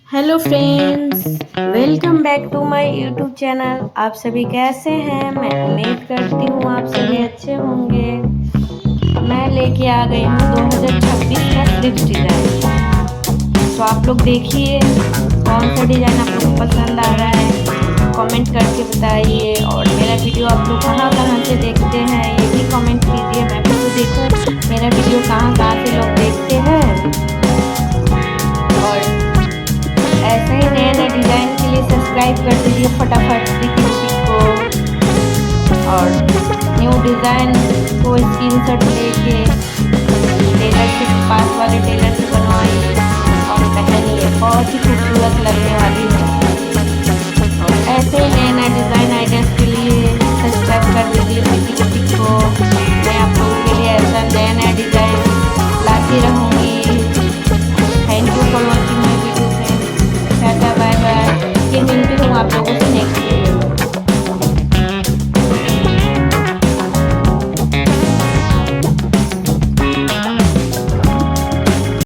Hello friends, welcome back to my YouTube channel. आप सभी कैसे हैं? मैं उम्मीद करती हूँ आप सभी अच्छे होंगे। मैं लेके आ गई हूँ 2026 का स्लिप्स डिज़ाइन। तो आप लोग देखिए कौन सा डिज़ाइन आप लोग को पसंद आ रहा है, कमेंट करके बताइए। और मेरा वीडियो आप लोग कहाँ कहाँ से देखते हैं ये भी कमेंट कीजिए। मैं भी तो देखूँ मेरा वीडियो कहाँ कहाँ से लोग देखते हैं। और ऐसे ही नए नए डिज़ाइन के लिए सब्सक्राइब कर दीजिए फटाफट टिक को। और न्यू डिज़ाइन को स्क्रीनशॉट लेके टेलर के पास वाले टेलर से बनवाइए और पहनिए, बहुत ही खूबसूरत लगने वाली है। और ऐसे ही नए नए डिज़ाइन आइडियाज़ के लिए सब्सक्राइब कर दीजिए टिक को। मैं आप लोगों के लिए ऐसा नया नया डिज़ाइन लाती रहूँगी। Thank you for watching my video. Tata bye bye. फिर मिलती हूँ आप लोगों से